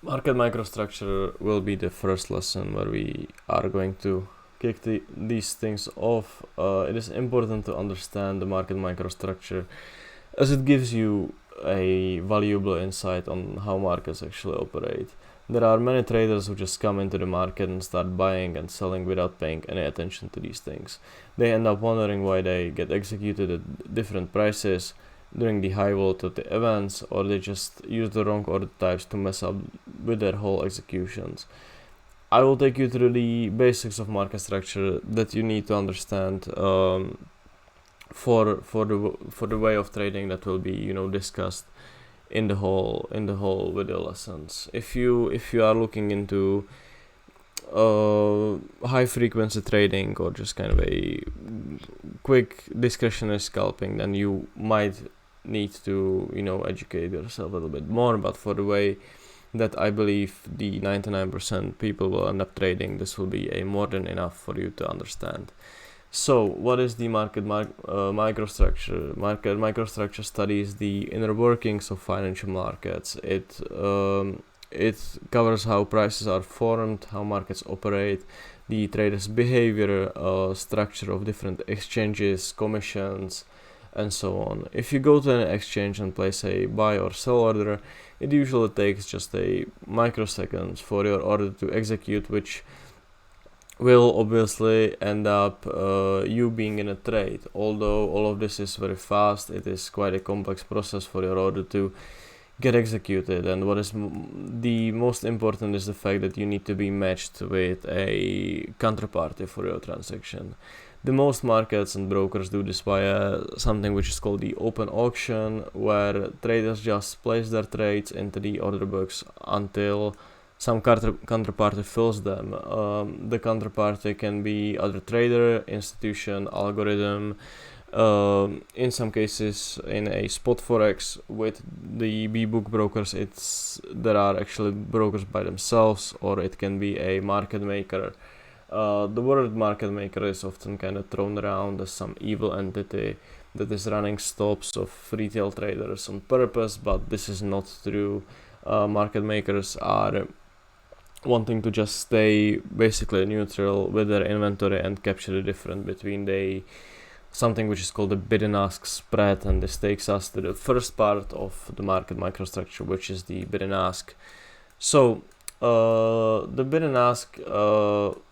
Market microstructure will be the first lesson where we are going to kick these things off. It is important to understand the market microstructure as it gives you a valuable insight on how markets actually operate. There are many traders who just come into the market and start buying and selling without paying any attention to these things. They end up wondering why they get executed at different prices during the high volatility events, or they just use the wrong order types to mess up with their whole executions. I will take you through the basics of market structure that you need to understand for the way of trading that will be discussed in the whole video lessons. If you are looking into high frequency trading or just kind of a quick discretionary scalping, then you might need to educate yourself a little bit more. But for the way that I believe the 99% people will end up trading, this will be a more than enough for you to understand. So, what is the market microstructure? Market microstructure studies the inner workings of financial markets. It covers how prices are formed, how markets operate, the traders' behavior, structure of different exchanges, commissions, and so on. If you go to an exchange and place a buy or sell order, it usually takes just a microseconds for your order to execute, which will obviously end up you being in a trade. Although all of this is very fast, it is quite a complex process for your order to get executed, and what is the most important is the fact that you need to be matched with a counterparty for your transaction. The most markets and brokers do this via something which is called the open auction, where traders just place their trades into the order books until some counterparty fills them. The counterparty can be other trader, institution, algorithm. In some cases, in a spot forex with the B-book brokers, there are actually brokers by themselves, or it can be a market maker. The word market maker is often kind of thrown around as some evil entity that is running stops of retail traders on purpose, but this is not true. Market makers are wanting to just stay basically neutral with their inventory and capture the difference between something which is called the bid and ask spread, and this takes us to the first part of the market microstructure, which is the bid and ask. So the bid and ask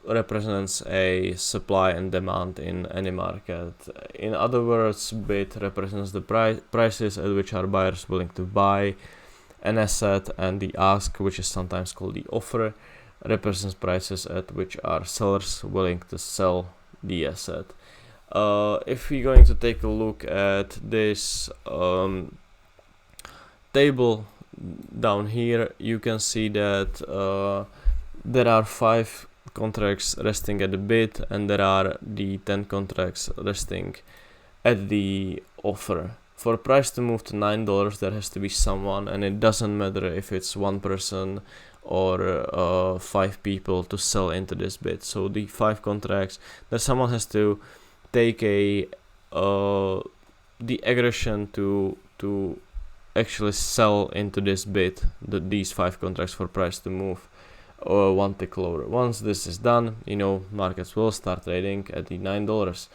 represents a supply and demand in any market. In other words, bid represents the prices at which are buyers willing to buy an asset, and the ask, which is sometimes called the offer, represents prices at which are sellers willing to sell the asset. If we're going to take a look at this table down here, you can see that there are 5 contracts resting at the bid, and there are the 10 contracts resting at the offer. For a price to move to $9, there has to be someone, and it doesn't matter if it's one person or 5 people to sell into this bid. So the 5 contracts, that someone has to take the aggression to actually sell into this bid, these 5 contracts, for price to move one tick lower. Once this is done, markets will start trading at the $9.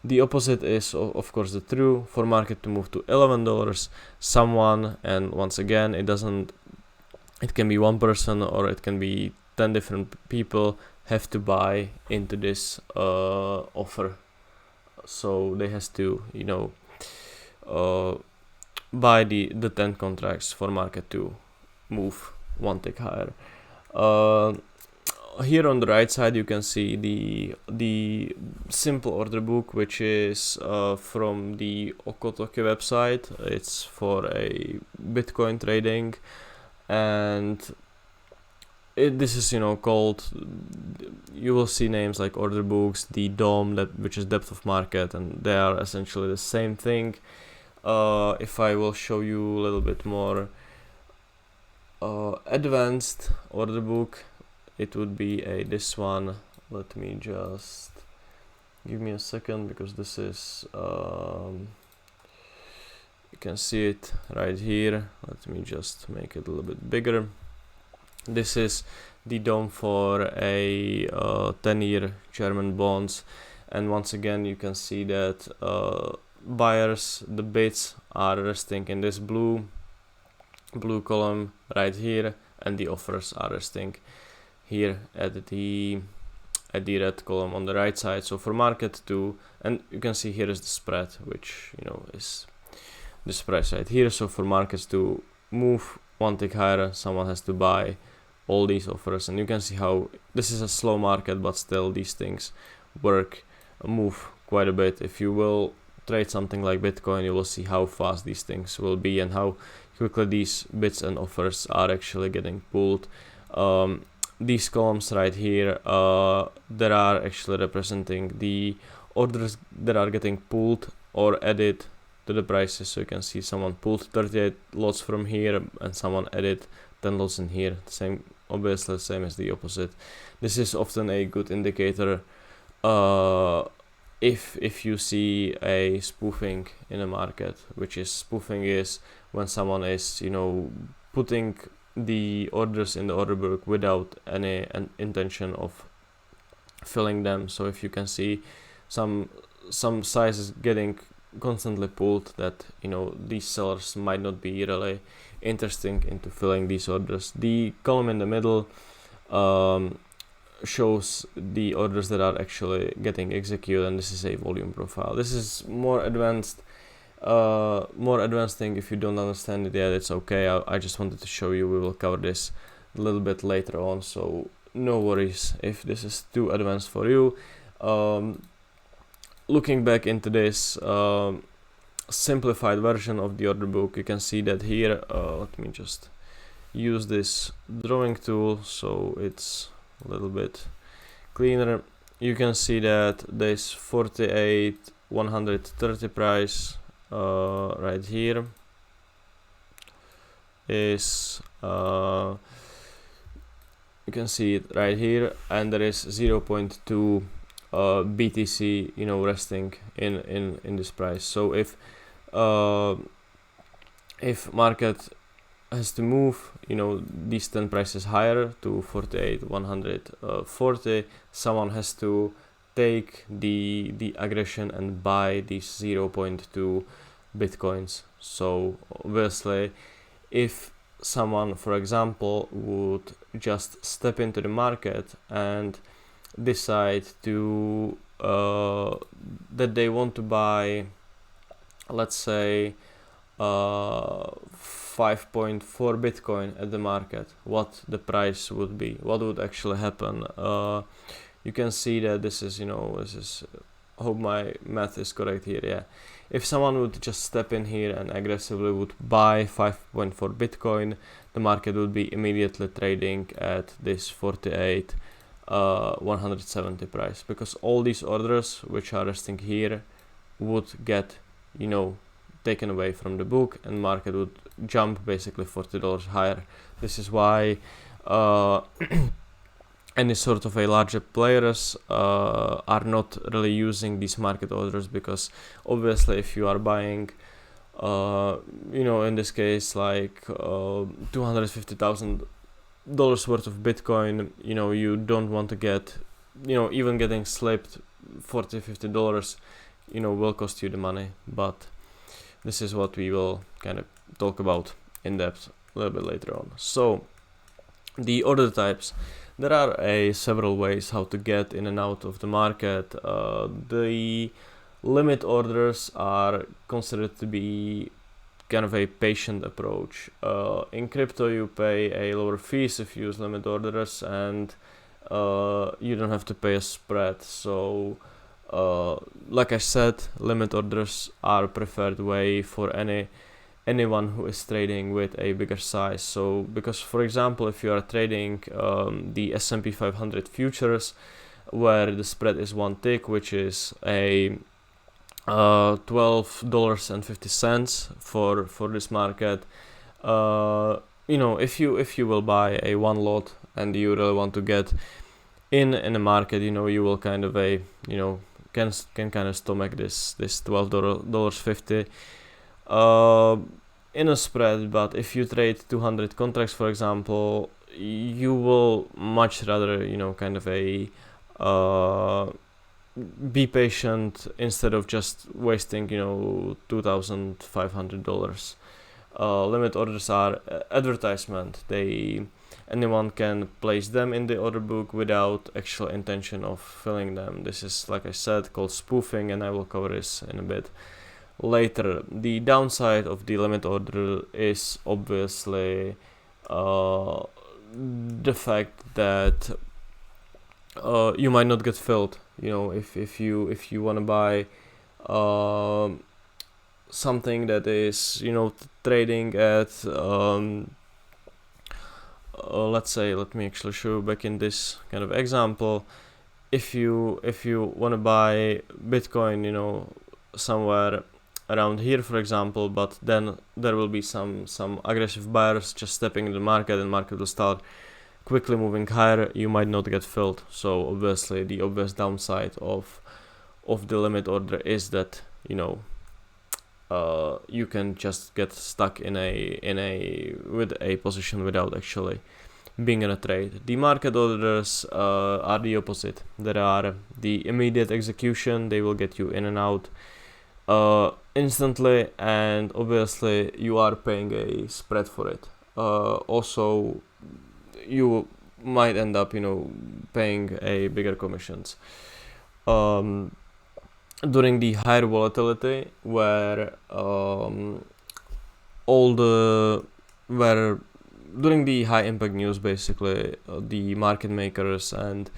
The opposite is of course the true. For market to move to $11, someone, and once again it can be one person or it can be 10 different people, have to buy into this offer. So they has to buy the 10 contracts for market to move one tick higher. Here on the right side you can see the simple order book, which is from the Okotoke website. It's for a Bitcoin trading, and this is called, you will see names like order books, the DOM, which is depth of market, and they are essentially the same thing. If I will show you a little bit more advanced order book, it would be this one. Let me just give me a second, because this is you can see it right here. Let me just make it a little bit bigger. This is the DOM for a 10-year German bonds, and once again you can see that buyers, the bids are resting in this blue column right here, and the offers are resting here at the red column on the right side. So for market to, and you can see here is the spread, which is this price right here. So for markets to move one tick higher, someone has to buy all these offers, and you can see how this is a slow market, but still these things move quite a bit. If you will trade something like Bitcoin, you will see how fast these things will be and how quickly these bids and offers are actually getting pulled. These columns right here that are actually representing the orders that are getting pulled or added to the prices. So you can see someone pulled 38 lots from here and someone added 10 lots in here. Same, obviously same as the opposite. This is often a good indicator if you see a spoofing in a market, which is spoofing is when someone is putting the orders in the order book without any intention of filling them. So if you can see some sizes getting constantly pulled, that these sellers might not be really interesting into filling these orders. The column in the middle shows the orders that are actually getting executed, and this is a volume profile. This is more advanced thing. If you don't understand it yet, it's okay. I just wanted to show you. We will cover this a little bit later on, so no worries if this is too advanced for you. Looking back into this simplified version of the order book, you can see that here, let me just use this drawing tool so it's a little bit cleaner. You can see that this 48,130 price right here is you can see it right here, and there is 0.2 BTC resting in this price. So if market has to move these 10 prices higher to 48,140, someone has to take the aggression and buy these 0.2 bitcoins. So obviously if someone, for example, would just step into the market and decide to that they want to buy, let's say 5.4 Bitcoin at the market, what the price would be, what would actually happen. You can see that this is hope my math is correct here. Yeah, if someone would just step in here and aggressively would buy 5.4 Bitcoin, the market would be immediately trading at this 48,170 price, because all these orders which are resting here would get taken away from the book, and market would jump basically $40 higher. This is why any sort of a larger players are not really using these market orders, because obviously if you are buying in this case like $250,000 worth of Bitcoin, you don't want to get even getting slipped $40-50 will cost you the money. But this is what we will kind of talk about in depth a little bit later on. So the order types, there are several ways how to get in and out of the market. The limit orders are considered to be kind of a patient approach. In crypto you pay a lower fees if you use limit orders, and you don't have to pay a spread. So like I said, limit orders are a preferred way for anyone who is trading with a bigger size. So because, for example, if you are trading the S&P 500 futures, where the spread is one tick, which is a $12.50 for this market, if you will buy a one lot and you really want to get in the market, you will kind of can kind of stomach this $12.50 in a spread. But if you trade 200 contracts, for example, you will much rather, kind of be patient instead of just wasting, $2,500. Limit orders are advertisement. Anyone can place them in the order book without actual intention of filling them. This is, like I said, called spoofing, and I will cover this in a bit later. The downside of the limit order is obviously the fact that you might not get filled. If you want to buy something that is trading at let's say, let me actually show you back in this kind of example. If you want to buy Bitcoin, somewhere around here, for example, but then there will be some aggressive buyers just stepping in the market, and market will start quickly moving higher, you might not get filled. So obviously the obvious downside of the limit order is that you can just get stuck with a position without actually being in a trade. The market orders are the opposite. There are the immediate execution. They will get you in and out instantly, and obviously you are paying a spread for it. Also, you might end up paying a bigger commissions during the higher volatility, where during the high impact news, basically the market makers and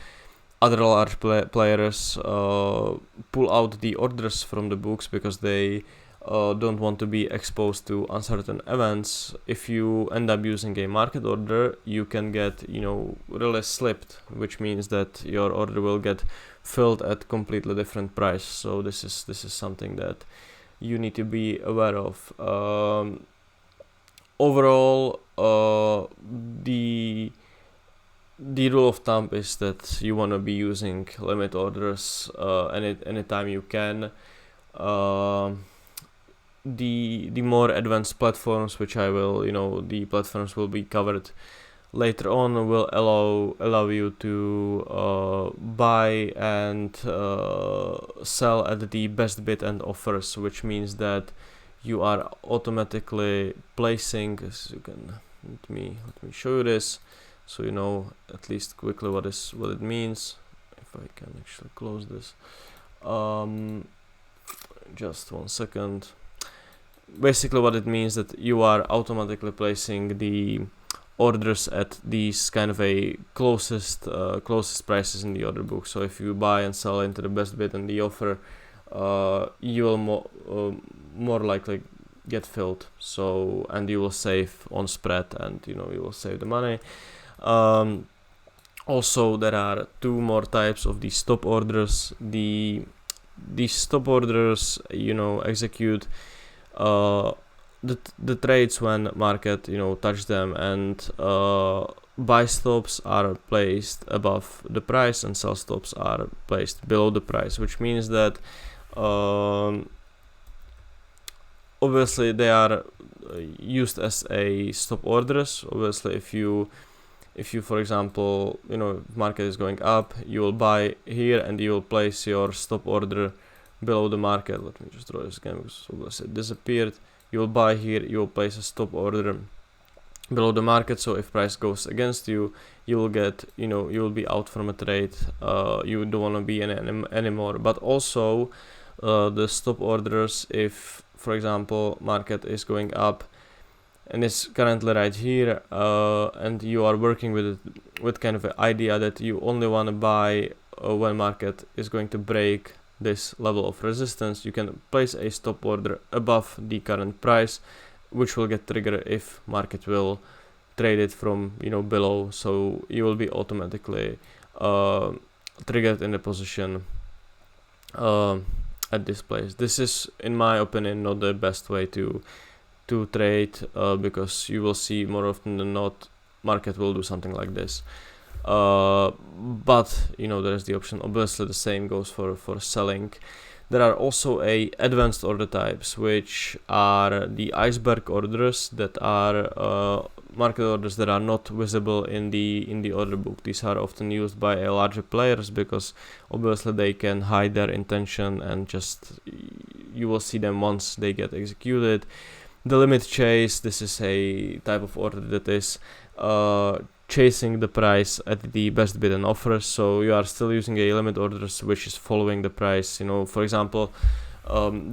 other large players pull out the orders from the books because they don't want to be exposed to uncertain events. If you end up using a market order, you can get really slipped, which means that your order will get filled at completely different price. So this is something that you need to be aware of. Overall, the rule of thumb is that you want to be using limit orders anytime you can. The more advanced platforms, which the platforms will be covered later on, will allow you to buy and sell at the best bid and offers, which means that you are automatically placing, as you can, let me show you this, so you know at least quickly what it means. If I can actually close this, just 1 second. Basically what it means that you are automatically placing the orders at these kind of a closest prices in the order book. So if you buy and sell into the best bid and the offer, you will more likely get filled. So, and you will save on spread, and you will save the money. Also, there are two more types of the stop orders. The stop orders execute the trades when market touch them, and buy stops are placed above the price and sell stops are placed below the price, which means that obviously they are used as a stop orders. Obviously if you for example market is going up, you will buy here and you will place your stop order below the market. Let me just draw this again because obviously it disappeared. You will buy here, you will place a stop order below the market, so if price goes against you, you will get you will be out from a trade. You don't want to be in anymore. But also the stop orders, if for example market is going up and it's currently right here, and you are working with kind of an idea that you only want to buy when market is going to break this level of resistance, you can place a stop order above the current price, which will get triggered if market will trade it from below. So you will be automatically triggered in the position at this place. This is, in my opinion, not the best way to trade, because you will see more often than not market will do something like this. But there is the option. Obviously the same goes for selling. There are also advanced order types, which are the iceberg orders, that are market orders that are not visible in the order book. These are often used by larger players because obviously they can hide their intention, and just you will see them once they get executed. The limit chase, this is a type of order that is chasing the price at the best bid and offer. So you are still using a limit order which is following the price. For example,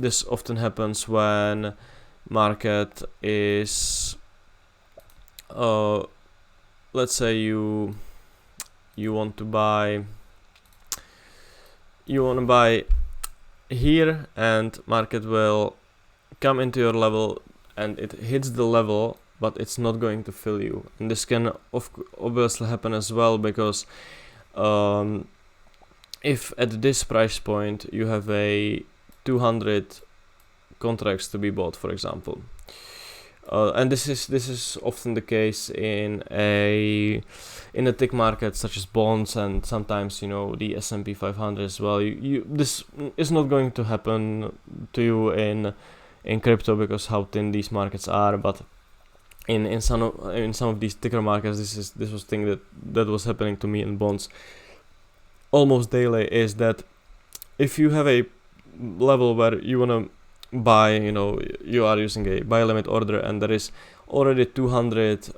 this often happens when market is, let's say you want to buy here, and market will come into your level and it hits the level, but it's not going to fill you. And this can obviously happen as well, because if at this price point you have a 200 contracts to be bought, for example, and this is often the case in a tick market such as bonds, and sometimes the S&P 500 as well. This is not going to happen to you in crypto because how thin these markets are, but in some of these thicker markets, this was thing that was happening to me in bonds almost daily. Is that if you have a level where you want to buy, you are using a buy limit order, and there is already 200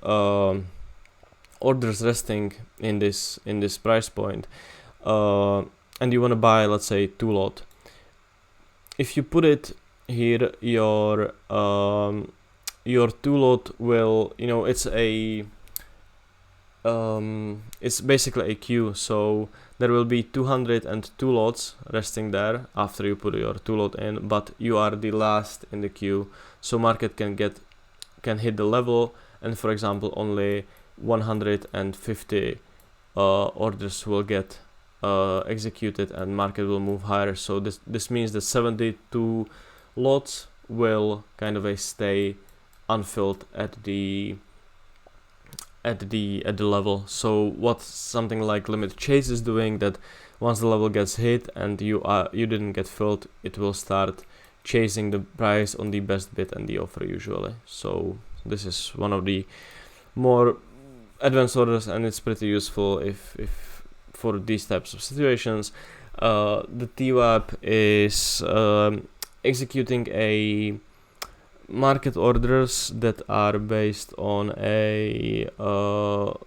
orders resting in this price point, and you want to buy, let's say, 2 lot. If you put it here, your 2 lot will, it's basically a queue, so there will be 202 lots resting there after you put your 2 lot in, but you are the last in the queue, so market can hit the level, and for example only 150 orders will get executed, and market will move higher. So this means that 72 lots will kind of stay unfilled at the level. So what something like limit chase is doing, that once the level gets hit and you didn't get filled, it will start chasing the price on the best bid and the offer usually. So this is one of the more advanced orders, and it's pretty useful if for these types of situations. The TWAP is executing a market orders that are based on a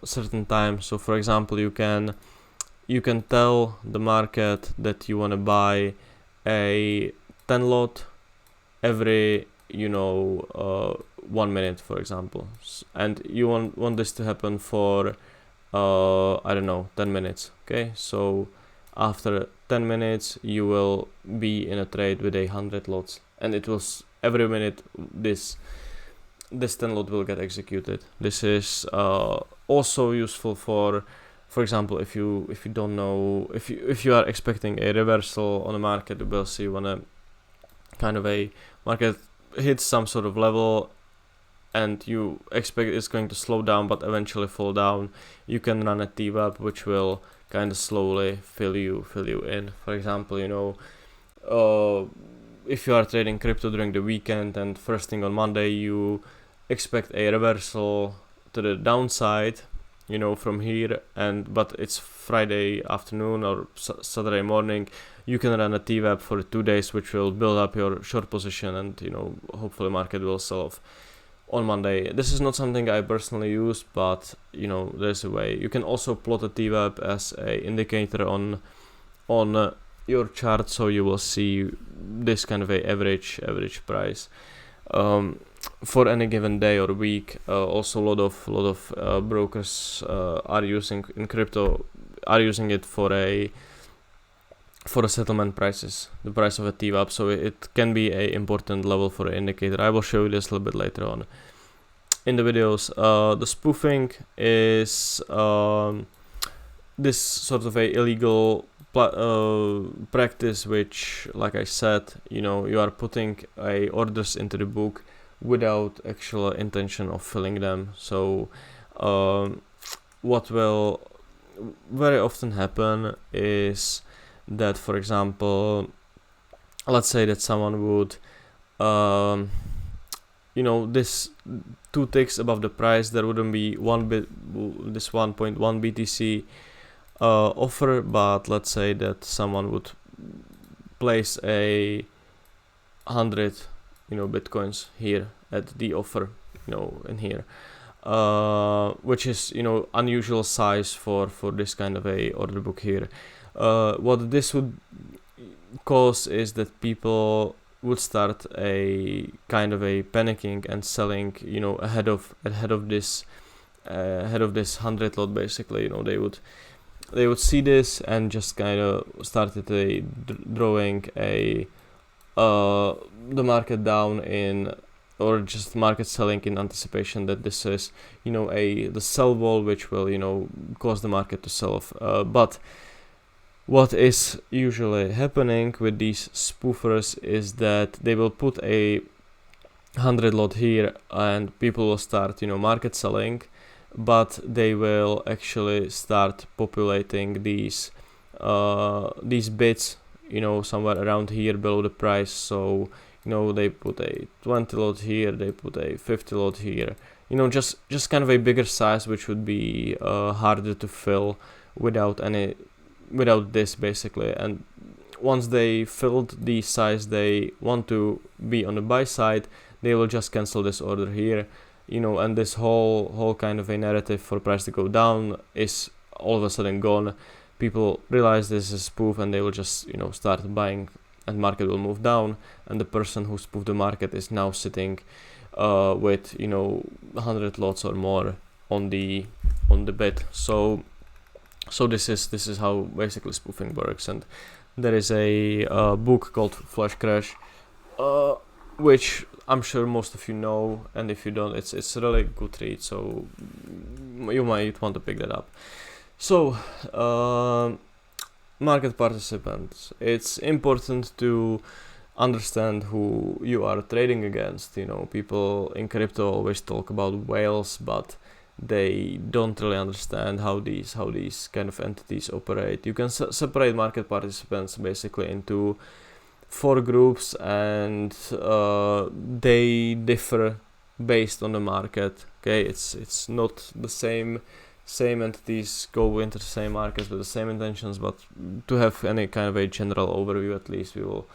certain time. So for example, you can tell the market that you want to buy a 10 lot every 1 minute, for example, and you want this to happen for 10 minutes. Okay, so after 10 minutes you will be in a trade with 100 lots, and it will every minute this 10 lot will get executed. This is also useful for example, if you don't know, if you are expecting a reversal on the market, we'll see when a kind of a market hits some sort of level and you expect it's going to slow down but eventually fall down, you can run a TWAP which will kind of slowly fill you in. For example, if you are trading crypto during the weekend and first thing on Monday you expect a reversal to the downside, from here, but it's Friday afternoon or Saturday morning, you can run a TWAP for 2 days, which will build up your short position, and hopefully market will sell off on Monday. This is not something I personally use, but there's a way. You can also plot a TWAP as a indicator on your chart, so you will see this kind of a average price for any given day or week. Also a lot of brokers are using in crypto it for a settlement prices, the price of a TWAP, so it can be a important level for an indicator. I will show you this a little bit later on in the videos. The spoofing is this sort of a illegal practice, which, like I said, you are putting orders into the book without actual intention of filling them. So what will very often happen is that, for example, let's say that someone would, this 2 ticks above the price, there wouldn't be this 1.1 BTC offer, but let's say that someone would place a 100 bitcoins here at the offer, in here, which is unusual size for this kind of a order book here. What this would cause is that people would start a kind of a panicking and selling ahead of this 100 lot. Basically, they would see this and just kind of started drawing the market down in, or just market selling in anticipation that this is the sell wall, which will cause the market to sell off. But what is usually happening with these spoofers is that they will put a 100 lot here and people will start market selling, but they will actually start populating these bits somewhere around here below the price. So they put a 20 lot here, they put a 50 lot here, just kind of a bigger size, which would be harder to fill without this basically. And once they filled the size they want to be on the buy side, they will just cancel this order here, and this whole kind of a narrative for price to go down is all of a sudden gone. People realize this is spoof and they will just start buying, and market will move down, and the person who spoofed the market is now sitting with 100 lots or more on the bid. So this is how basically spoofing works. And there is a book called Flash Crash, which I'm sure most of you know, and if you don't, it's a really good read, so you might want to pick that up. So market participants, it's important to understand who you are trading against. People in crypto always talk about whales, but they don't really understand how these kind of entities operate. You can separate market participants basically into 4 groups, and they differ based on the market. Okay, it's not the same entities go into the same markets with the same intentions, but to have any kind of a general overview, at least we'll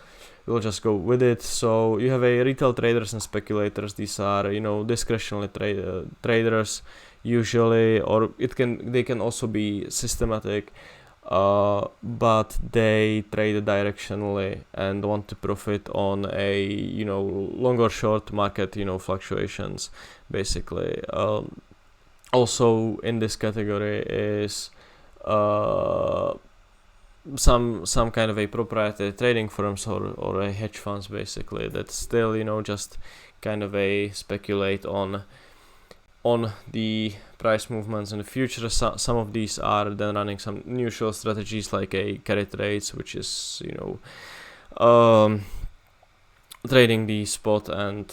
just go with it. So you have a retail traders and speculators. These are discretionary traders usually, or they can also be systematic, but they trade directionally and want to profit on a long or short market fluctuations basically. Also in this category is some kind of a proprietary trading firms or a hedge funds basically, that still just kind of a speculate on the price movements in the future. Some of these are then running some unusual strategies like a carry trades, which is trading the spot and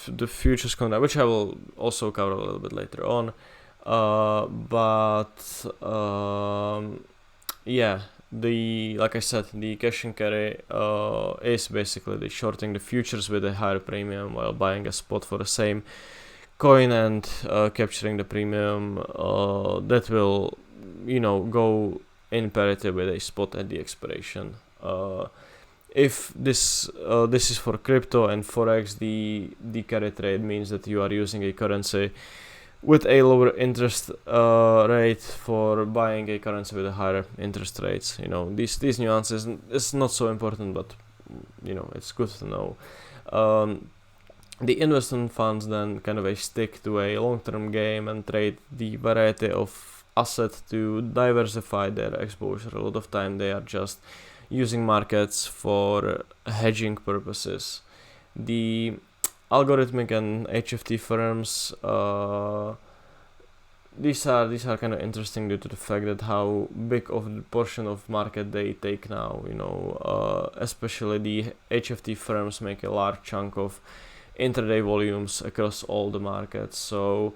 the futures contract, which I will also cover a little bit later on. Like I said, the cash and carry is basically the shorting the futures with a higher premium while buying a spot for the same coin and capturing the premium that will go in parity with a spot at the expiration. If this is for crypto and forex, the carry trade means that you are using a currency with a lower interest rate for buying a currency with a higher interest rates. These nuances is not so important, but it's good to know. The investment funds then kind of stick to a long-term game and trade the variety of assets to diversify their exposure. A lot of time they are just using markets for hedging purposes. The algorithmic and HFT firms, these are kind of interesting due to the fact that how big of the portion of market they take now. Especially the HFT firms make a large chunk of intraday volumes across all the markets. So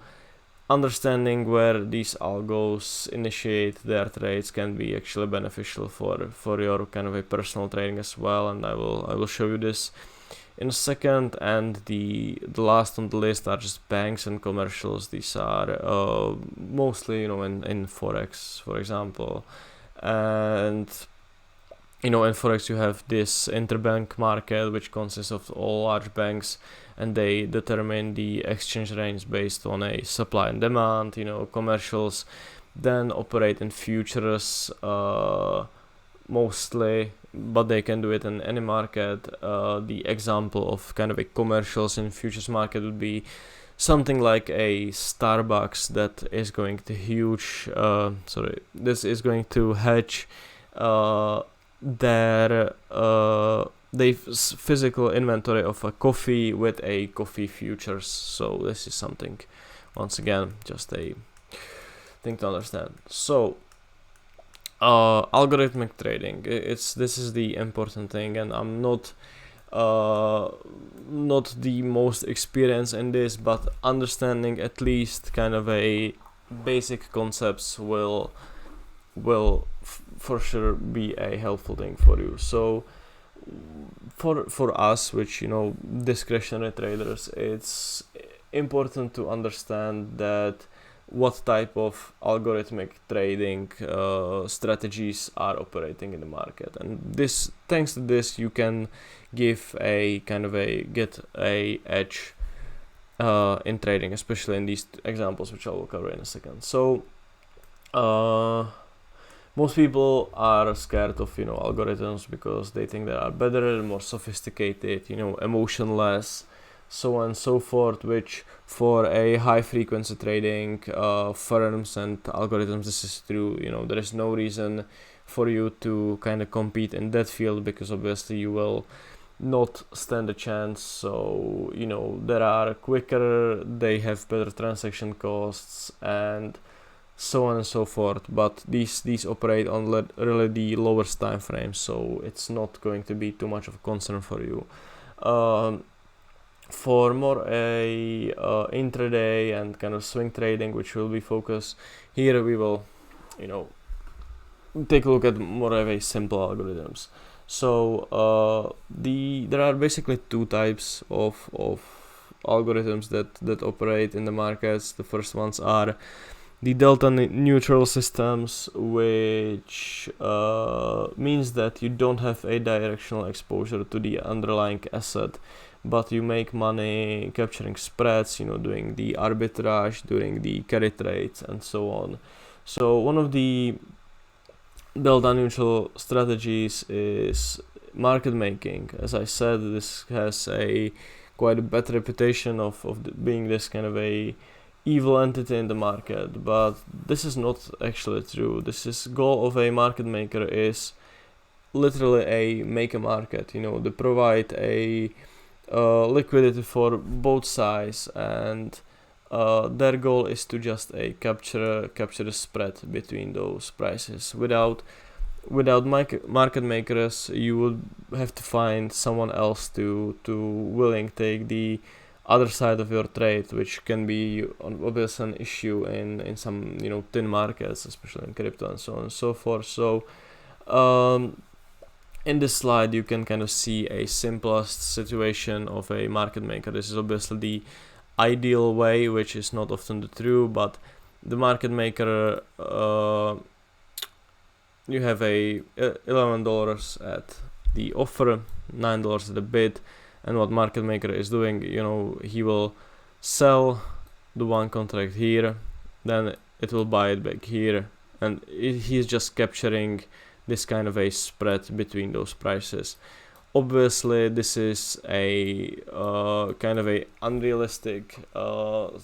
understanding where these algos initiate their trades can be actually beneficial for your kind of a personal trading as well, and I will show you this in a second. And the last on the list are just banks and commercials. These are mostly in forex, for example. And in forex you have this interbank market, which consists of all large banks, and they determine the exchange rates based on a supply and demand. Commercials then operate in futures mostly, but they can do it in any market. The example of kind of a commercials in futures market would be something like a Starbucks that is going to going to hedge their physical inventory of a coffee with a coffee futures. So this is something, once again, just a thing to understand. So algorithmic trading, this is the important thing, and I'm not the most experienced in this, but understanding at least kind of a basic concepts will for sure be a helpful thing for you. So for us, which discretionary traders, it's important to understand that what type of algorithmic trading strategies are operating in the market, and this, thanks to this, you can get a edge in trading, especially in these examples, which I will cover in a second. So most people are scared of algorithms because they think they are better and more sophisticated, emotionless, so on and so forth, which for a high frequency trading firms and algorithms, this is true. There is no reason for you to kind of compete in that field, because obviously you will not stand a chance. So there are quicker, they have better transaction costs, and so on and so forth, but these operate on really the lowest time frames, so it's not going to be too much of a concern for you. For more a intraday and kind of swing trading, which will be focused here, we will take a look at more of a simple algorithms. So there are basically two types of algorithms that operate in the markets. The first ones are the delta neutral systems, which means that you don't have a directional exposure to the underlying asset, but you make money capturing spreads, doing the arbitrage, doing the carry trades, and so on. So one of the delta neutral strategies is market making. As I said, this has quite a bad reputation of being this kind of a evil entity in the market, but this is not actually true. This goal of a market maker is literally a make a market. They provide a liquidity for both sides, and their goal is to just capture a spread between those prices. Without market makers, you would have to find someone else to willing take the other side of your trade, which can be obviously an issue in some thin markets, especially in crypto and so on and so forth. So in this slide you can kind of see a simplest situation of a market maker. This is obviously the ideal way, which is not often the true, but the market maker, you have a $11 at the offer, $9 at the bid, and what market maker is doing, he will sell the one contract here, then it will buy it back here, and he's just capturing this kind of a spread between those prices. Obviously this is a kind of a unrealistic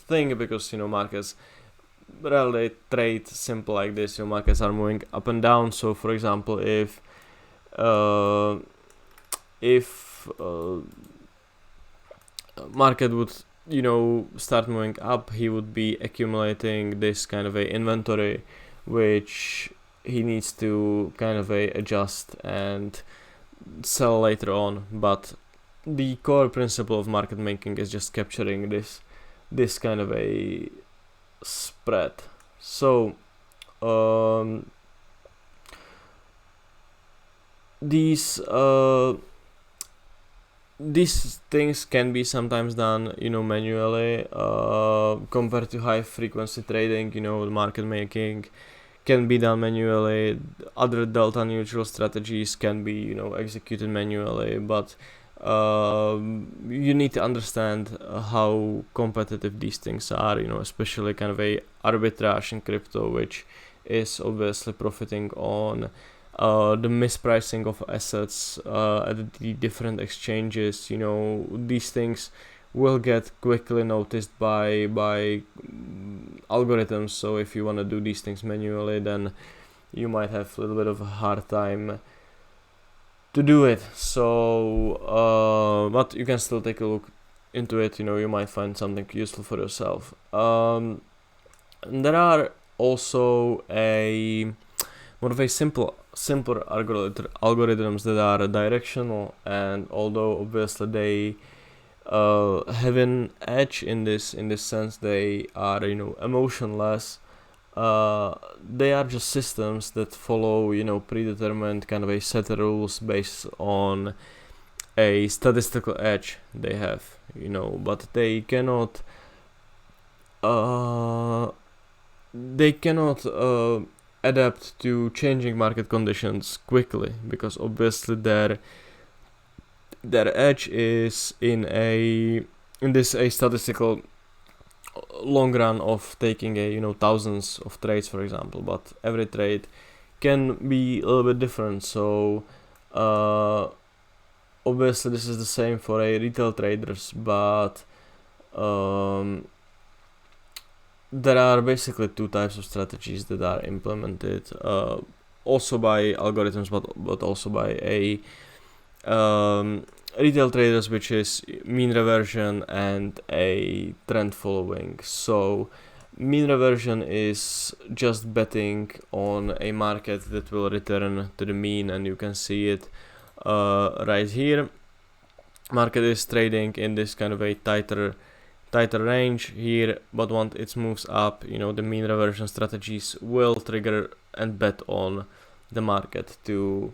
thing, because markets rarely trade simple like this. Markets are moving up and down. So for example, if market would start moving up, he would be accumulating this kind of a inventory, which he needs to kind of adjust and sell later on. But the core principle of market making is just capturing this kind of a spread. So these things can be sometimes done, manually, compared to high frequency trading. The market making can be done manually. Other delta neutral strategies can be, executed manually, but you need to understand how competitive these things are, especially kind of a arbitrage in crypto, which is obviously profiting on the mispricing of assets at the different exchanges. These things will get quickly noticed by algorithms. So if you want to do these things manually, then you might have a little bit of a hard time to do it. So but you can still take a look into it. You might find something useful for yourself. And there are also a more of a simpler algorithms that are directional, and although obviously they have an edge in this sense, they are emotionless. They are just systems that follow predetermined kind of a set of rules based on a statistical edge they have, but they cannot adapt to changing market conditions quickly, because obviously their edge is in this statistical long run of taking thousands of trades, for example. But every trade can be a little bit different. So obviously this is the same for a retail traders, but there are basically two types of strategies that are implemented, also by algorithms, but also by a retail traders, which is mean reversion and a trend following. So mean reversion is just betting on a market that will return to the mean, and you can see it right here. Market is trading in this kind of a tighter range here, but once it moves up, the mean reversion strategies will trigger and bet on the market to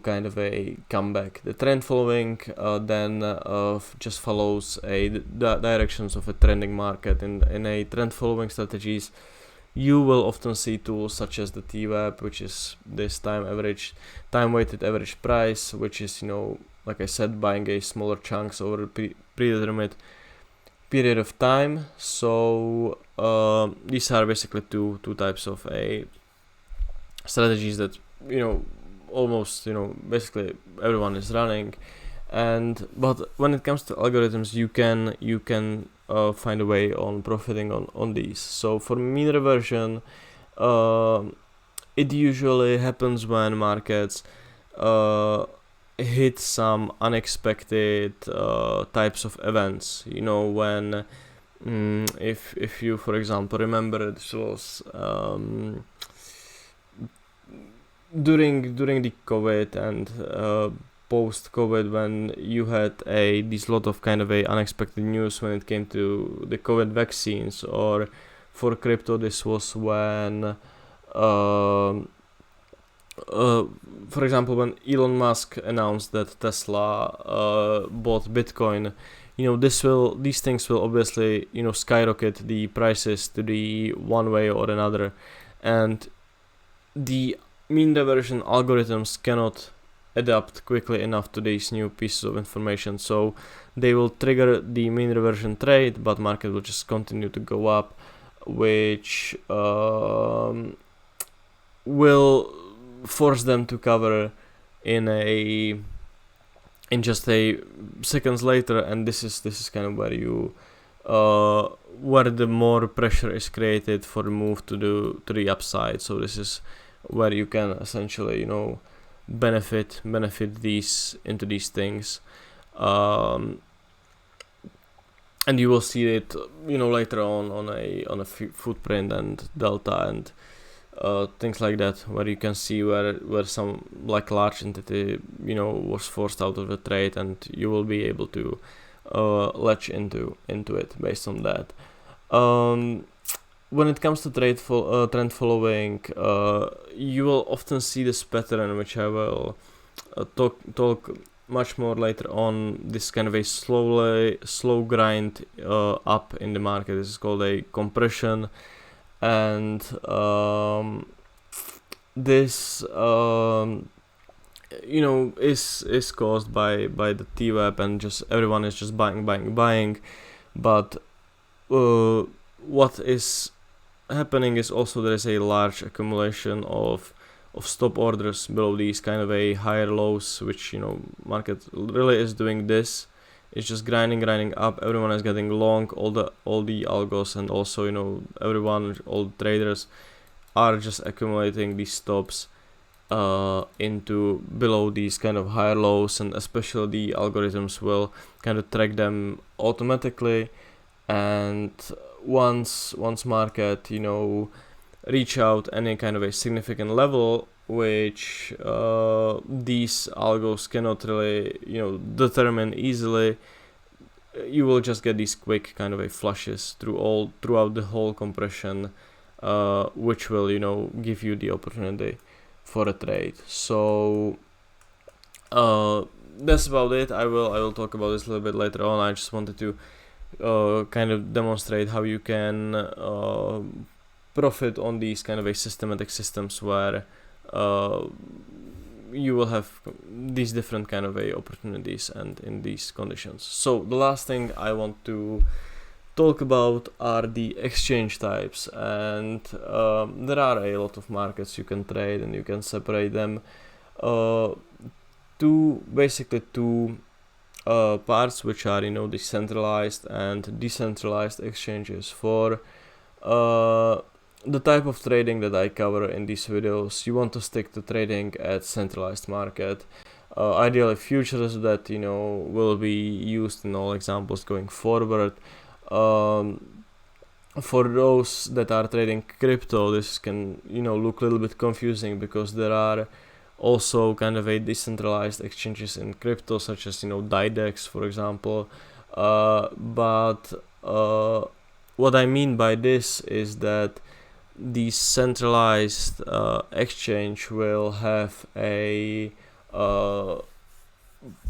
kind of a comeback. The trend following then just follows the directions of a trending market. In a trend following strategies, you will often see tools such as the TWAP, which is this time weighted average price, which is like I said, buying a smaller chunks over a predetermined period of time. So these are basically two types of a strategies that almost basically everyone is running. But when it comes to algorithms, you can find a way on profiting on these. So for mean reversion, it usually happens when markets hit some unexpected types of events. When if you, for example, remember, this was during the COVID and post-COVID, when you had this lot of kind of a unexpected news when it came to the COVID vaccines, or for crypto this was when for example, when Elon Musk announced that Tesla bought Bitcoin, these things will obviously skyrocket the prices to the one way or another, and the mean reversion algorithms cannot adapt quickly enough to these new pieces of information, so they will trigger the mean reversion trade, but market will just continue to go up, which will force them to cover in just a seconds later, and this is kind of where you where the more pressure is created for the move to the upside. So this is where you can essentially benefit these things, and you will see it later on a footprint and delta and things like that, where you can see where some like large entity was forced out of the trade, and you will be able to latch into it based on that. when it comes to trend following, you will often see this pattern, which I will talk much more later on. This kind of a slow grind up in the market. This is called a compression, and this is caused by the TWAP, and just everyone is just buying. But what is happening is also there is a large accumulation of stop orders below these kind of a higher lows, which market really is doing this. It's just grinding up. Everyone is getting long. All the algos, and also all the traders are just accumulating these stops into below these kind of higher lows, and especially the algorithms will kind of track them automatically. And once market reach out any kind of a significant level, which these algos cannot really determine easily, you will just get these quick kind of a flushes throughout the whole compression, which will give you the opportunity for a trade. So that's about it. I will talk about this a little bit later on. I just wanted to kind of demonstrate how you can profit on these kind of a systematic systems where you will have these different kind of a opportunities and in these conditions. So the last thing I want to talk about are the exchange types, and there are a lot of markets you can trade, and you can separate them two parts, which are the centralized and decentralized exchanges. For the type of trading that I cover in these videos, you want to stick to trading at centralized market. Ideally futures that will be used in all examples going forward. For those that are trading crypto, this can look a little bit confusing, because there are also kind of a decentralized exchanges in crypto, such as Didex, for example. But what I mean by this is that the centralized exchange will have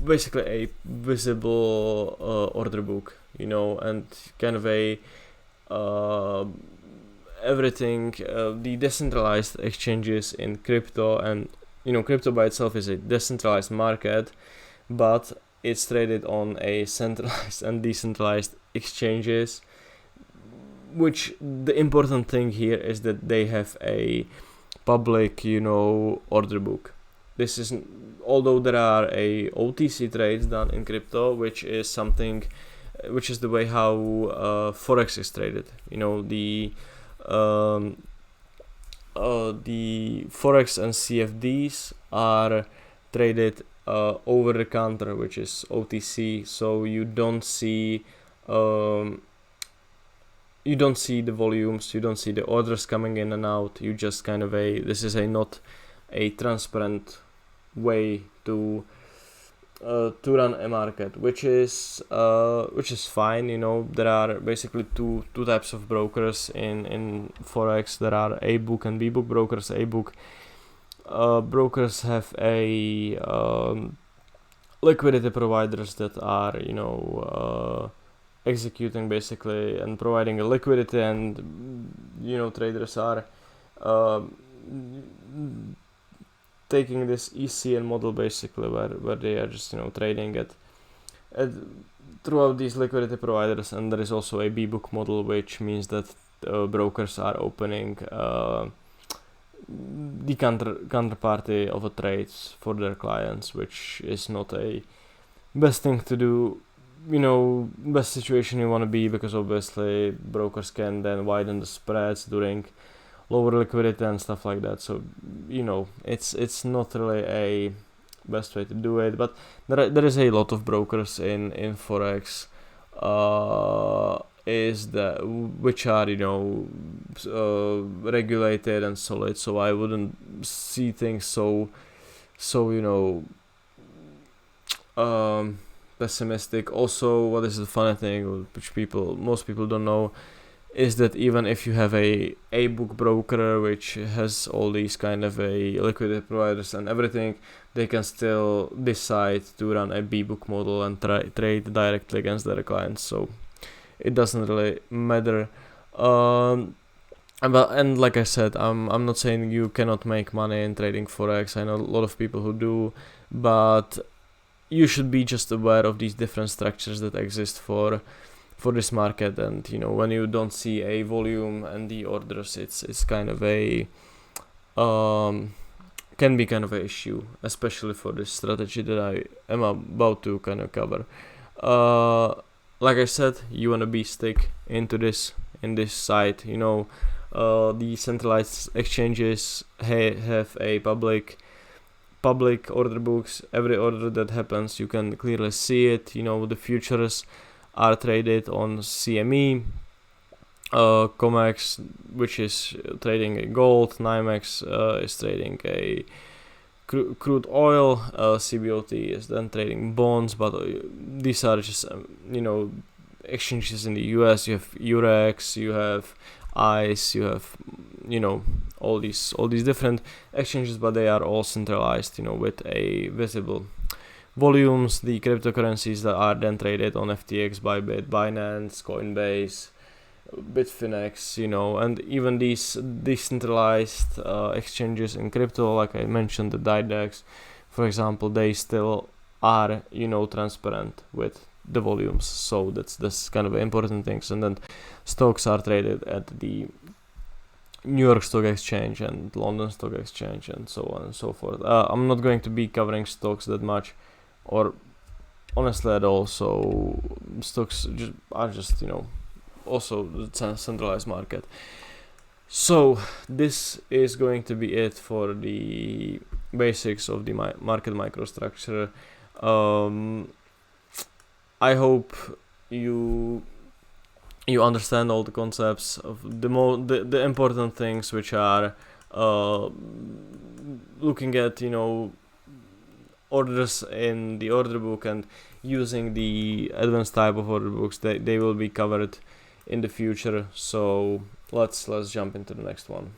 basically a visible order book, and kind of a everything. The decentralized exchanges in crypto, and crypto by itself is a decentralized market, but it's traded on a centralized and decentralized exchanges, which the important thing here is that they have a public order book. This is, although there are a OTC trades done in crypto, which is the way how forex is traded. The forex and CFDs are traded over the counter, which is OTC. So you don't see the volumes, you don't see the orders coming in and out. You just kind of this is not a transparent way to run a market, which is fine. There are basically two types of brokers in forex. There are A book and B book brokers. A book brokers have a liquidity providers that are executing basically and providing a liquidity, and traders are taking this ECN model basically, where they are just trading at throughout these liquidity providers. And there is also a B book model, which means that brokers are opening the counterparty of a trades for their clients, which is not a best thing to do. Best situation you want to be, because obviously brokers can then widen the spreads during lower liquidity and stuff like that. So it's not really a best way to do it. But there is a lot of brokers in forex which are regulated and solid. So I wouldn't see things so pessimistic. Also, what is the funny thing, which most people don't know, is that even if you have a book broker which has all these kind of a liquidity providers and everything, they can still decide to run a B-book model and trade directly against their clients. So it doesn't really matter. And like I said, I'm not saying you cannot make money in trading forex. I know a lot of people who do, but you should be just aware of these different structures that exist for this market. And when you don't see a volume and the orders, it's kind of a can be kind of an issue, especially for this strategy that I am about to kind of cover. Like I said, you want to be stick into this in this site. The centralized exchanges have a public order books. Every order that happens, you can clearly see it. The futures are traded on CME, COMEX, which is trading a gold, NYMEX is trading a crude oil, CBOT is then trading bonds, but these are just exchanges in the US. You have Eurex, you have ICE, you have all these different exchanges, but they are all centralized with a visible volumes. The cryptocurrencies that are then traded on FTX, Bybit, Binance, Coinbase, Bitfinex, and even these decentralized exchanges in crypto, like I mentioned, the DiDEX, for example, they still are transparent with the volumes. So that's kind of important things. And then stocks are traded at the New York Stock Exchange and London Stock Exchange and so on and so forth. I'm not going to be covering stocks that much, or honestly at all. So stocks are just also the centralized market. So this is going to be it for the basics of the market microstructure. I hope you understand all the concepts of the important things, which are looking at orders in the order book and using the advanced type of order books. They will be covered in the future. So let's jump into the next one.